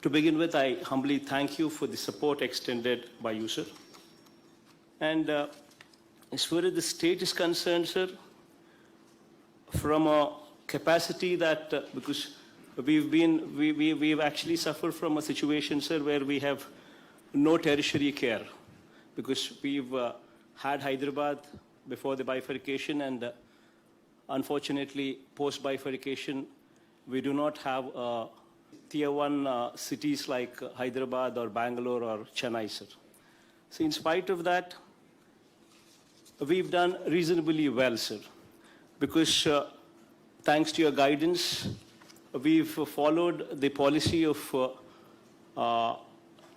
To begin with, I humbly thank you for the support extended by you, sir. And as far as the state is concerned, sir, from a capacity that, because we've actually suffered from a situation, sir, where we have no tertiary care, because we've had Hyderabad before the bifurcation, and unfortunately, post-bifurcation, we do not have tier 1 cities like Hyderabad or Bangalore or Chennai, sir. So in spite of that, we've done reasonably well, sir, because thanks to your guidance, we've followed the policy of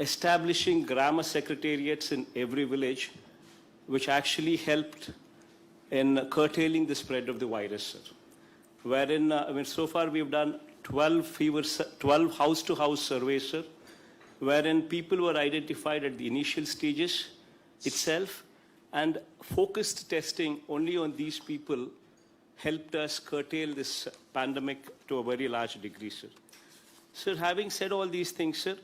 establishing grammar secretariats in every village, which actually helped in curtailing the spread of the virus, sir. Wherein, so far we've done 12 house-to-house surveys, sir, wherein people were identified at the initial stages itself, and focused testing only on these people helped us curtail this pandemic to a very large degree, sir. Sir, having said all these things, sir,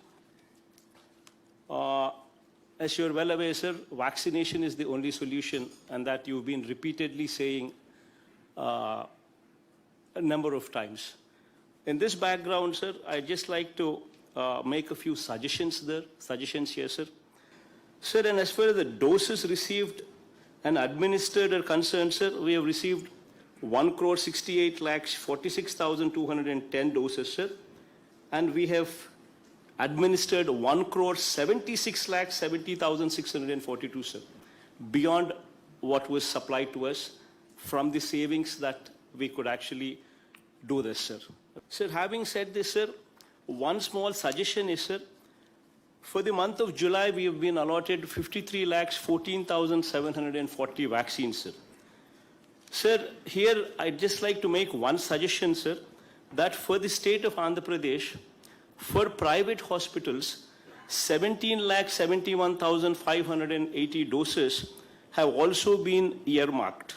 as you're well aware, sir, vaccination is the only solution, and that you've been repeatedly saying a number of times. In this background, sir, I'd just like to make a few suggestions here, sir. Sir, and as far as the doses received and administered are concerned, sir, we have received 1,68,46,210 doses, sir, and we have administered 1,76,70,642, sir, beyond what was supplied to us from the savings that we could actually do this, sir. Sir, having said this, sir, one small suggestion is, sir, for the month of July, we have been allotted 53,14,740 vaccines, sir. Sir, here I'd just like to make one suggestion, sir, that for the state of Andhra Pradesh, for private hospitals, 17,71,580 doses have also been earmarked.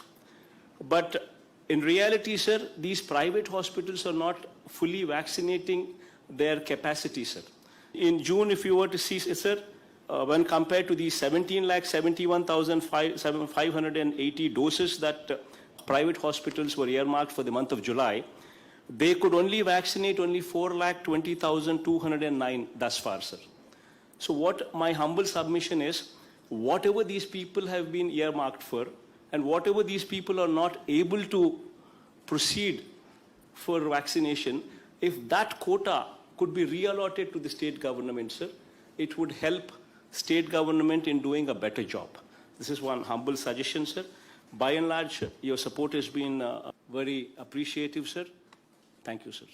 But in reality, sir, these private hospitals are not fully vaccinating their capacity, sir. In June, if you were to see, sir, when compared to the 17,71,580 doses that private hospitals were earmarked for the month of July, they could only vaccinate only 4,20,209 thus far, sir. So what my humble submission is, whatever these people have been earmarked for, and whatever these people are not able to proceed for vaccination, if that quota could be reallotted to the state government, sir, it would help state government in doing a better job. This is one humble suggestion, sir. By and large, your support has been very appreciative, sir. Thank you, sir.